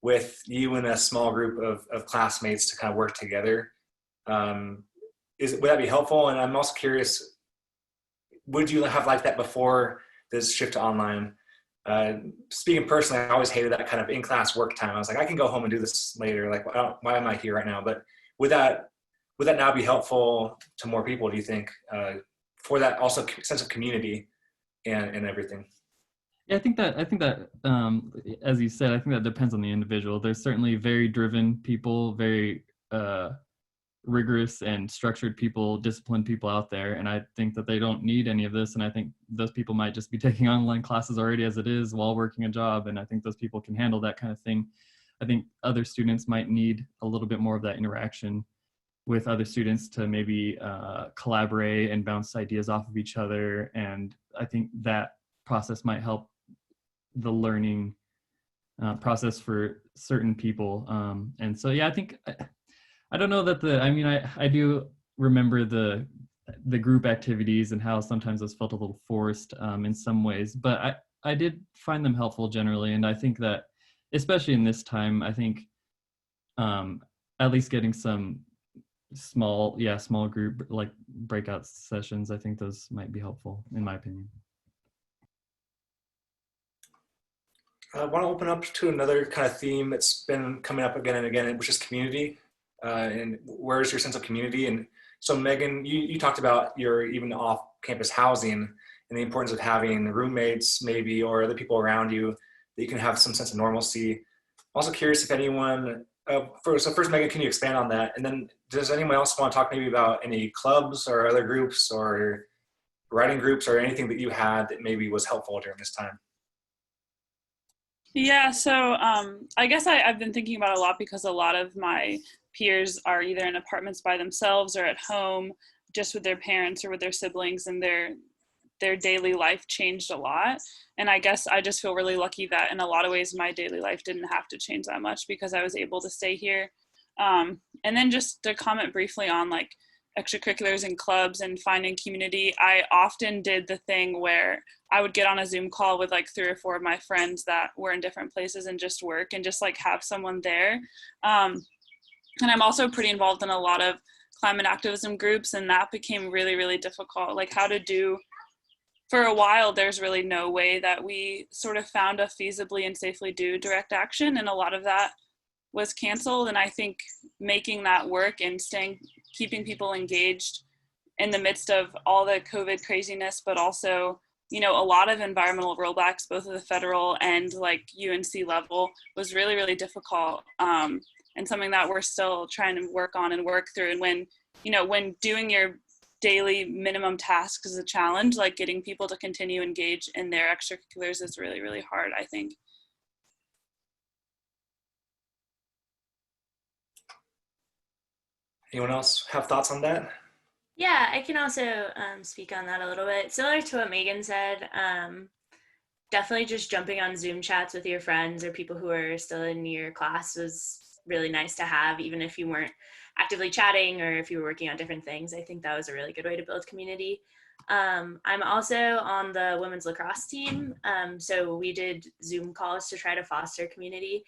Speaker 2: with you and a small group of classmates to kind of work together. Would that be helpful? And I'm also curious, would you have liked that before this shift to online? Speaking personally, I always hated that kind of in-class work time. I was like, I can go home and do this later. Like, why am I here right now? But would that now be helpful to more people, do you think, for that also sense of community and everything?
Speaker 4: Yeah, I think that as you said, I think that depends on the individual. There's certainly very driven people, very rigorous and structured people, disciplined people out there, and I think that they don't need any of this. And I think those people might just be taking online classes already as it is while working a job, and I think those people can handle that kind of thing. I think other students might need a little bit more of that interaction with other students to maybe collaborate and bounce ideas off of each other, and I think that process might help the learning process for certain people. And so yeah, I think I don't know that I do remember the group activities and how sometimes those felt a little forced in some ways, but I did find them helpful generally. And I think that, especially in this time, I think at least getting some small group like breakout sessions, I think those might be helpful in my opinion.
Speaker 2: I want to open up to another kind of theme that's been coming up again and again, which is community. And where's your sense of community? And so Megan, you talked about your even off-campus housing and the importance of having roommates maybe, or other people around you that you can have some sense of normalcy. I'm also curious if anyone, first Megan, can you expand on that? And then does anyone else want to talk maybe about any clubs or other groups or writing groups or anything that you had that maybe was helpful during this time?
Speaker 6: Yeah, so I guess I've been thinking about it a lot because a lot of my peers are either in apartments by themselves or at home just with their parents or with their siblings, and their daily life changed a lot. And I guess I just feel really lucky that in a lot of ways my daily life didn't have to change that much because I was able to stay here. And then just to comment briefly on like extracurriculars and clubs and finding community, I often did the thing where I would get on a Zoom call with like 3 or 4 of my friends that were in different places and just work and just like have someone there. And I'm also pretty involved in a lot of climate activism groups, and that became really, really difficult. Like how to do, for a while, there's really no way that we sort of found to feasibly and safely do direct action. And a lot of that was canceled. And I think making that work and keeping people engaged in the midst of all the COVID craziness, but also, you know, a lot of environmental rollbacks, both at the federal and like UNC level, was really, really difficult. And something that we're still trying to work on and work through. And when, you know, when doing your daily minimum tasks is a challenge, like getting people to continue engage in their extracurriculars is really, really hard, I think.
Speaker 2: Anyone else have thoughts on that?
Speaker 3: Yeah, I can also speak on that a little bit. Similar to what Megan said, definitely just jumping on Zoom chats with your friends or people who are still in your class was really nice to have, even if you weren't actively chatting or if you were working on different things. I think that was a really good way to build community. I'm also on the women's lacrosse team, so we did Zoom calls to try to foster community,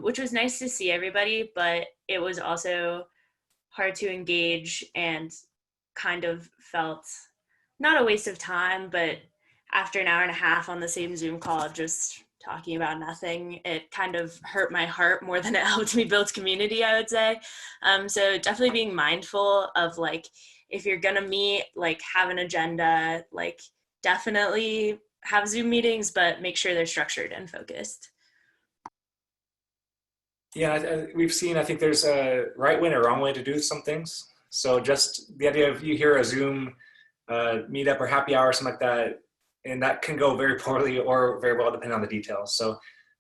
Speaker 3: which was nice to see everybody, but it was also hard to engage and kind of felt not a waste of time, but after an hour and a half on the same Zoom call, just talking about nothing, it kind of hurt my heart more than it helped me build community, I would say. So definitely being mindful of, like, if you're gonna meet, like, have an agenda, like, definitely have Zoom meetings, but make sure they're structured and focused.
Speaker 2: Yeah, we've seen, I think there's a right way and a wrong way to do some things. So just the idea of you hear a Zoom meetup or happy hour or something like that, and that can go very poorly or very well depending on the details. So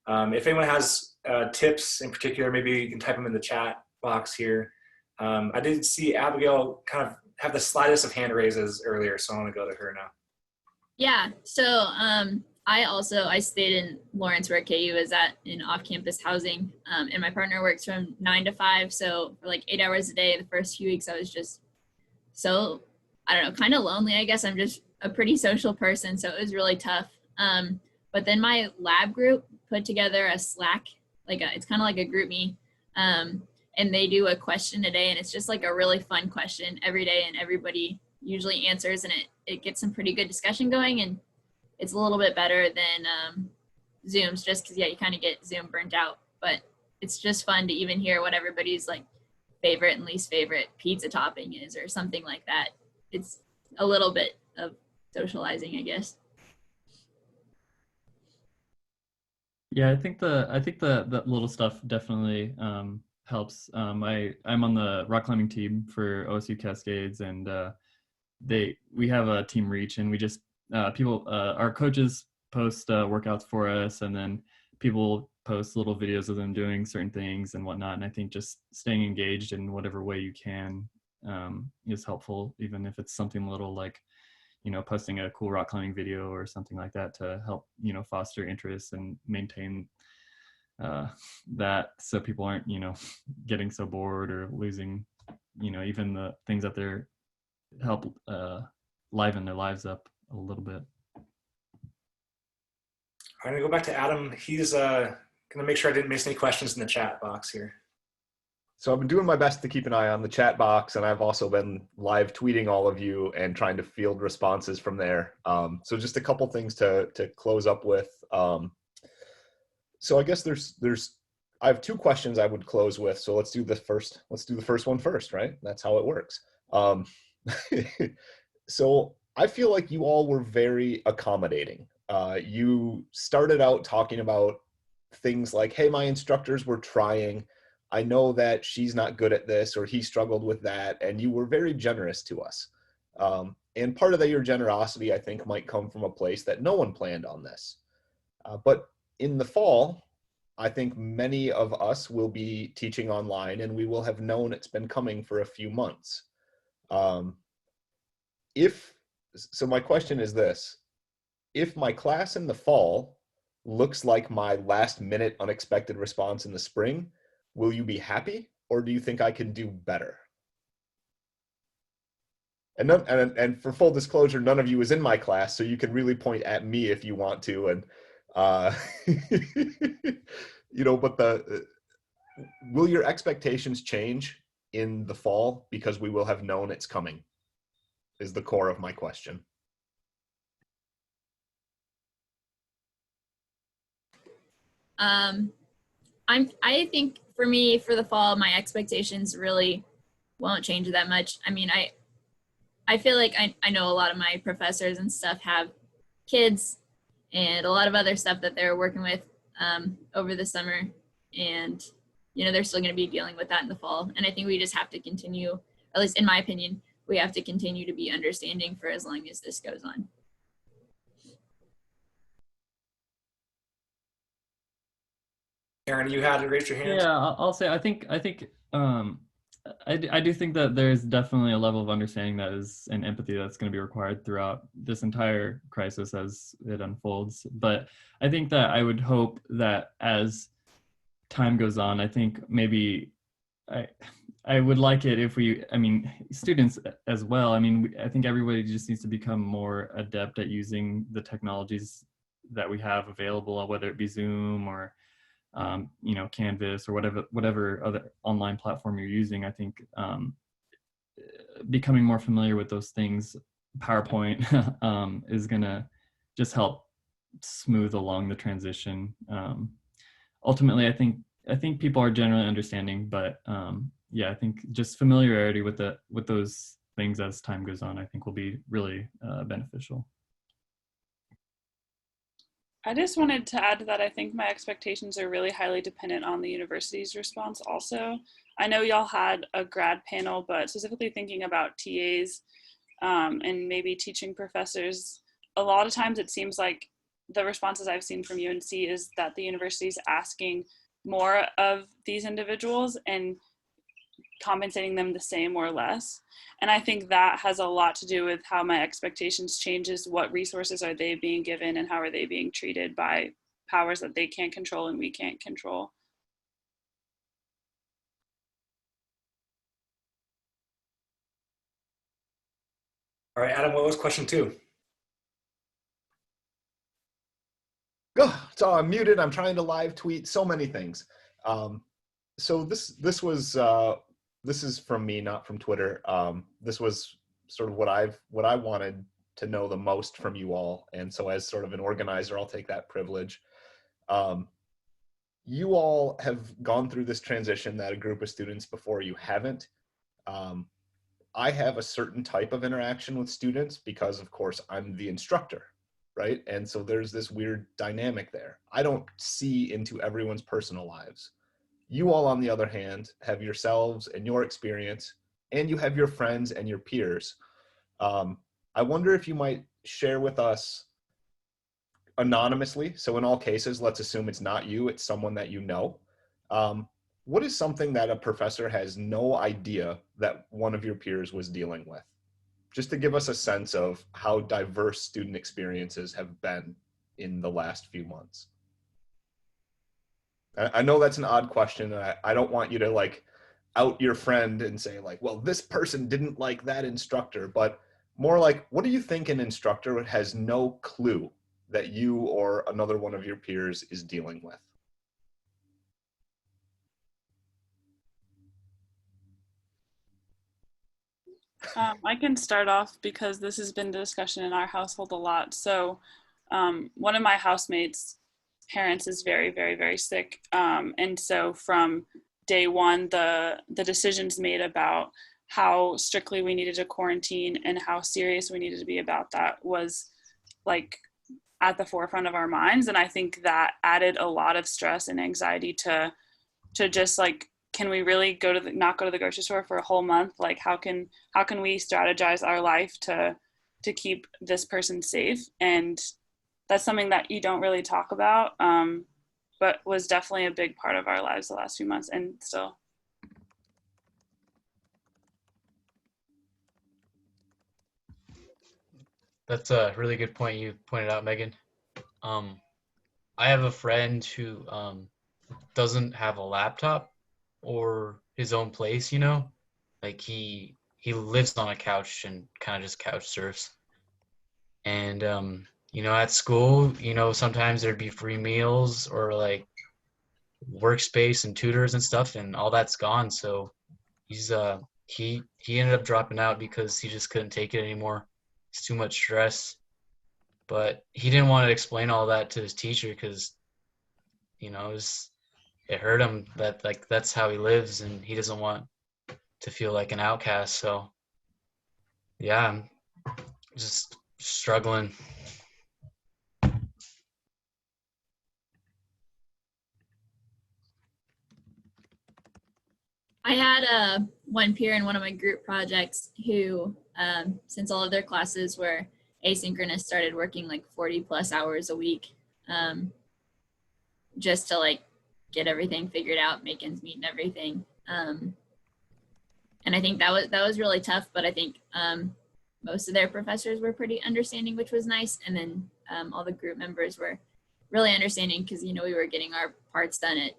Speaker 2: if anyone has tips in particular, maybe you can type them in the chat box here. I did see Abigail kind of have the slightest of hand raises earlier, so I want to go to her now.
Speaker 5: Yeah, so I stayed in Lawrence where KU is at in off-campus housing, and my partner works from 9 to 5, so for like 8 hours a day. The first few weeks I was just so, I don't know, kind of lonely, I guess. I'm just a pretty social person, so it was really tough. But then my lab group put together a Slack, it's kind of like a group me, and they do a question a day, and it's just like a really fun question every day, and everybody usually answers, and it gets some pretty good discussion going, and it's a little bit better than Zooms, just because, yeah, you kind of get Zoom burnt out, but it's just fun to even hear what everybody's like favorite and least favorite pizza topping is or something like that. It's a little bit of socializing, I guess.
Speaker 4: Yeah, I think the little stuff definitely helps. I'm on the rock climbing team for OSU-Cascades, and we have a team reach, and we just our coaches post workouts for us, and then people post little videos of them doing certain things and whatnot. And I think just staying engaged in whatever way you can is helpful, even if it's something little like, you know, posting a cool rock climbing video or something like that to help, you know, foster interest and maintain that, so people aren't, you know, getting so bored or losing, you know, even the things that they're help liven their lives up a little bit.
Speaker 2: I'm gonna go back to Adam. He's gonna make sure I didn't miss any questions in the chat box here.
Speaker 1: So I've been doing my best to keep an eye on the chat box, and I've also been live tweeting all of you and trying to field responses from there. So just a couple things to close up with. So I guess I have two questions I would close with. So let's do the first one first, right? That's how it works. So I feel like you all were very accommodating. You started out talking about things like, hey, my instructors were trying. I know that she's not good at this, or he struggled with that, and you were very generous to us. And part of your generosity, I think, might come from a place that no one planned on this. But in the fall, I think many of us will be teaching online, and we will have known it's been coming for a few months. So my question is this: if my class in the fall looks like my last minute unexpected response in the spring, will you be happy, or do you think I can do better? And for full disclosure, none of you is in my class, so you can really point at me if you want to. And you know, but will your expectations change in the fall because we will have known it's coming? Is the core of my question.
Speaker 5: I think for me, for the fall, my expectations really won't change that much. I mean, I feel like I know a lot of my professors and stuff have kids and a lot of other stuff that they're working with over the summer. And, you know, they're still going to be dealing with that in the fall. And I think we just have to continue, at least in my opinion, we have to continue to be understanding for as long as this goes on.
Speaker 2: Aaron, you had to raise your hand.
Speaker 4: Yeah, I'll say I think I do think that there's definitely a level of understanding that is and empathy that's going to be required throughout this entire crisis as it unfolds. But I think that I would hope that as time goes on, I think maybe I would like it if students as well. I mean, I think everybody just needs to become more adept at using the technologies that we have available, whether it be Zoom or Canvas or whatever other online platform you're using. I think becoming more familiar with those things, PowerPoint, is gonna just help smooth along the transition. Ultimately, I think people are generally understanding, but yeah, I think just familiarity with those things as time goes on, I think will be really beneficial.
Speaker 6: I just wanted to add to that. I think my expectations are really highly dependent on the university's response also. I know y'all had a grad panel, but specifically thinking about TAs and maybe teaching professors, a lot of times it seems like the responses I've seen from UNC is that the university is asking more of these individuals and compensating them the same or less. And I think that has a lot to do with how my expectations changes. What resources are they being given and how are they being treated by powers that they can't control and we can't control.
Speaker 2: All right, Adam, what was question 2?
Speaker 1: Oh, so I'm muted. I'm trying to live tweet so many things. So this is from me, not from Twitter. This was sort of what I wanted to know the most from you all. And so as sort of an organizer, I'll take that privilege. You all have gone through this transition that a group of students before you haven't. I have a certain type of interaction with students because, of course, I'm the instructor, right? And so there's this weird dynamic there. I don't see into everyone's personal lives. You all, on the other hand, have yourselves and your experience, and you have your friends and your peers. I wonder if you might share with us anonymously. So in all cases, let's assume it's not you, it's someone that you know. What is something that a professor has no idea that one of your peers was dealing with? Just to give us a sense of how diverse student experiences have been in the last few months. I know that's an odd question, and I don't want you to like out your friend and say like, well, this person didn't like that instructor, but more like, what do you think an instructor has no clue that you or another one of your peers is dealing with?
Speaker 6: I can start off because this has been a discussion in our household a lot. So one of my housemates' parents is very, very, very sick. And so from day one, the decisions made about how strictly we needed to quarantine and how serious we needed to be about that was like at the forefront of our minds. And I think that added a lot of stress and anxiety to just like, can we really not go to the grocery store for a whole month? Like how can we strategize our life to keep this person safe? And that's something that you don't really talk about, but was definitely a big part of our lives the last few months and still.
Speaker 7: That's a really good point you pointed out, Megan. I have a friend who doesn't have a laptop or his own place, you know? Like he lives on a couch and kind of just couch surfs. And you know, at school, you know, sometimes there'd be free meals or like workspace and tutors and stuff, and all that's gone. So he's he ended up dropping out because he just couldn't take it anymore. It's too much stress. But he didn't want to explain all that to his teacher because, you know, it hurt him that like that's how he lives and he doesn't want to feel like an outcast. So yeah, I'm just struggling.
Speaker 5: I had one peer in one of my group projects who, since all of their classes were asynchronous, started working like 40+ hours a week, just to like get everything figured out, make ends meet and everything. And I think that was really tough, but I think most of their professors were pretty understanding, which was nice. And then all the group members were really understanding because, you know, we were getting our parts done at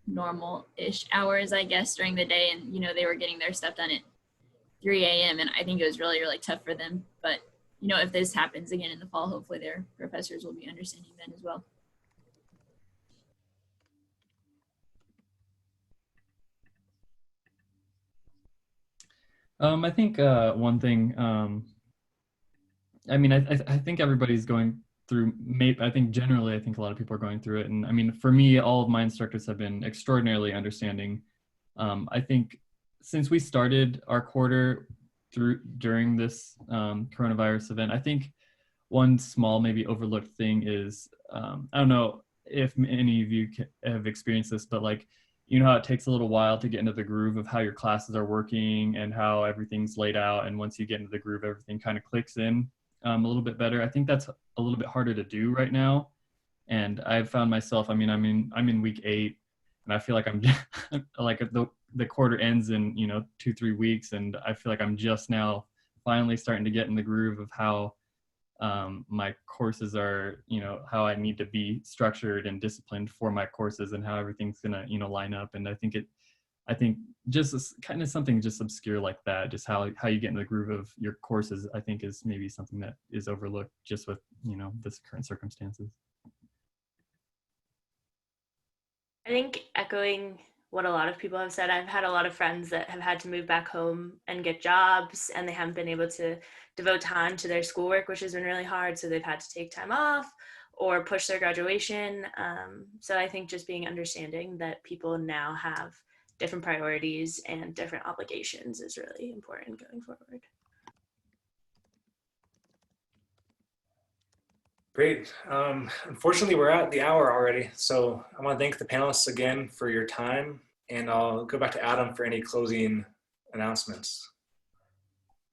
Speaker 5: normal-ish hours, I guess, during the day. And, you know, they were getting their stuff done at 3 a.m. And I think it was really, really tough for them. But, you know, if this happens again in the fall, hopefully their professors will be understanding then as well.
Speaker 4: I think one thing, I mean, I think everybody's going through, I think generally, I think a lot of people are going through it. And I mean, for me, all of my instructors have been extraordinarily understanding. I think since we started our quarter during this coronavirus event, I think one small, maybe overlooked thing is, I don't know if any of you have experienced this, but like, you know how it takes a little while to get into the groove of how your classes are working and how everything's laid out. And once you get into the groove, everything kind of clicks in a little bit better. I think that's a little bit harder to do right now. And I've found myself, I mean, I'm in week 8 and I feel like I'm like the quarter ends in, you know, 2-3 weeks. And I feel like I'm just now finally starting to get in the groove of how my courses are, you know, how I need to be structured and disciplined for my courses and how everything's gonna, you know, line up. And I think just kind of something just obscure like that, just how you get in the groove of your courses, I think is maybe something that is overlooked just with, you know, this current circumstances.
Speaker 3: I think echoing what a lot of people have said, I've had a lot of friends that have had to move back home and get jobs and they haven't been able to devote time to their schoolwork, which has been really hard. So they've had to take time off or push their graduation. So I think just being understanding that people now have different priorities and different obligations is really important going forward.
Speaker 2: Great. Unfortunately, we're at the hour already. So I want to thank the panelists again for your time. And I'll go back to Adam for any closing announcements.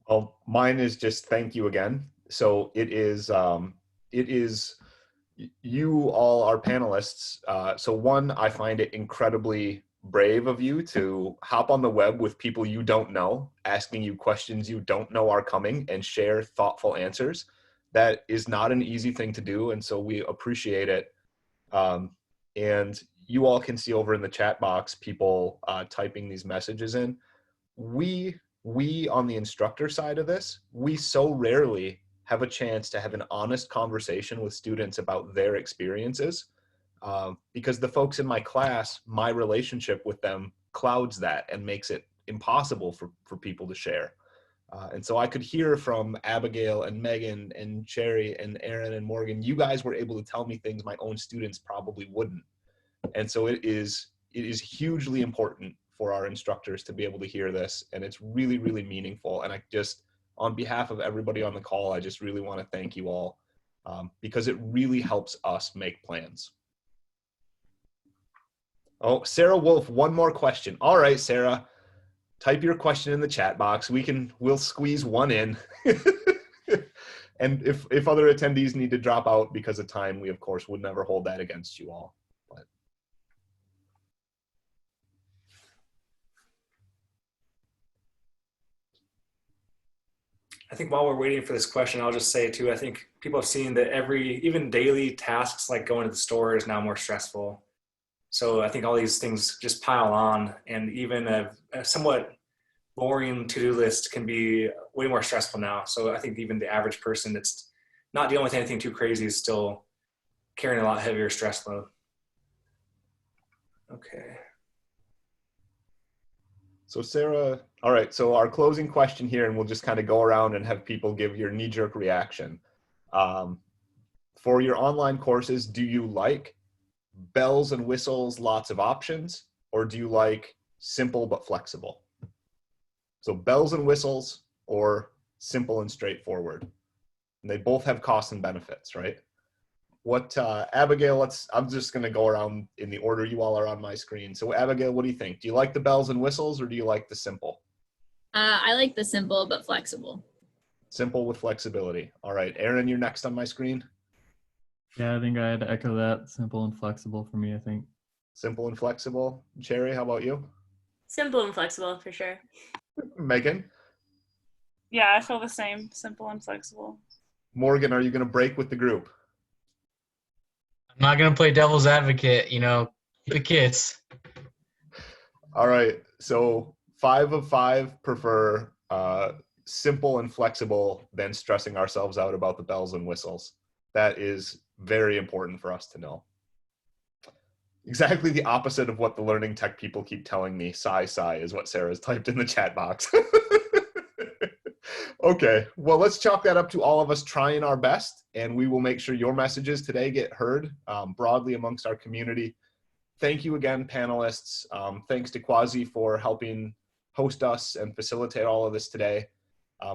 Speaker 1: Well, mine is just thank you again. So it is you all are panelists. So one, I find it incredibly brave of you to hop on the web with people you don't know, asking you questions you don't know are coming and share thoughtful answers. That is not an easy thing to do. And so we appreciate it. And you all can see over in the chat box, people typing these messages in. We on the instructor side of this, we so rarely have a chance to have an honest conversation with students about their experiences because the folks in my class, my relationship with them clouds that and makes it impossible for people to share. And so I could hear from Abigail and Megan and Cherry and Aaron and Morgan, you guys were able to tell me things my own students probably wouldn't. And so it is hugely important for our instructors to be able to hear this. And it's really, really meaningful. And I just, on behalf of everybody on the call, I just really want to thank you all because it really helps us make plans. Oh, Sarah Wolf, one more question. All right, Sarah. Type your question in the chat box. We'll squeeze one in. And if other attendees need to drop out because of time, we of course would never hold that against you all. But
Speaker 2: I think while we're waiting for this question, I'll just say too, I think people have seen that even daily tasks like going to the store is now more stressful. So I think all these things just pile on, and even a somewhat boring to-do list can be way more stressful now. So I think even the average person that's not dealing with anything too crazy is still carrying a lot heavier stress load. Okay.
Speaker 1: So Sarah, all right, so our closing question here, and we'll just kind of go around and have people give your knee-jerk reaction. For your online courses, do you like bells and whistles, lots of options, or do you like simple but flexible? So bells and whistles or simple and straightforward. And they both have costs and benefits, right? What, Abigail, I'm just gonna go around in the order you all are on my screen. So Abigail, what do you think? Do you like the bells and whistles or do you like the simple?
Speaker 5: I like the simple but flexible.
Speaker 1: Simple with flexibility. All right, Aaron, you're next on my screen.
Speaker 4: Yeah, I think I had to echo that. Simple and flexible for me, I think.
Speaker 1: Simple and flexible. Cherry, how about you?
Speaker 3: Simple and flexible for sure.
Speaker 1: Megan?
Speaker 6: Yeah, I feel the same. Simple and flexible.
Speaker 1: Morgan, are you gonna break with the group?
Speaker 7: I'm not going to play devil's advocate, you know, keep the kids.
Speaker 1: All right, so 5 of 5 prefer simple and flexible than stressing ourselves out about the bells and whistles. That is very important for us to know. Exactly the opposite of what the learning tech people keep telling me. Sigh is what Sarah's typed in the chat box. Okay, well, let's chalk that up to all of us trying our best, and we will make sure your messages today get heard broadly amongst our community. Thank you again, panelists. Thanks to Quasi for helping host us and facilitate all of this today.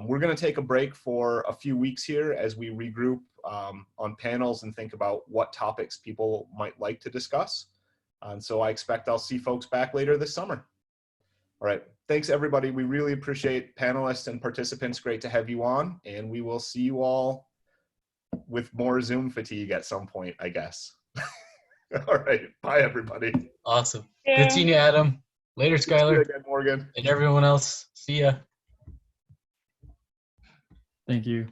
Speaker 1: We're going to take a break for a few weeks here as we regroup on panels and think about what topics people might like to discuss. And so I expect I'll see folks back later this summer. All right. Thanks, everybody. We really appreciate panelists and participants. Great to have you on. And we will see you all with more Zoom fatigue at some point, I guess. All right. Bye, everybody.
Speaker 7: Awesome.
Speaker 6: Yeah.
Speaker 7: Good seeing you, Adam. Later,
Speaker 1: See you
Speaker 7: Skuyler.
Speaker 1: again, Morgan.
Speaker 7: And everyone else. See ya.
Speaker 4: Thank you.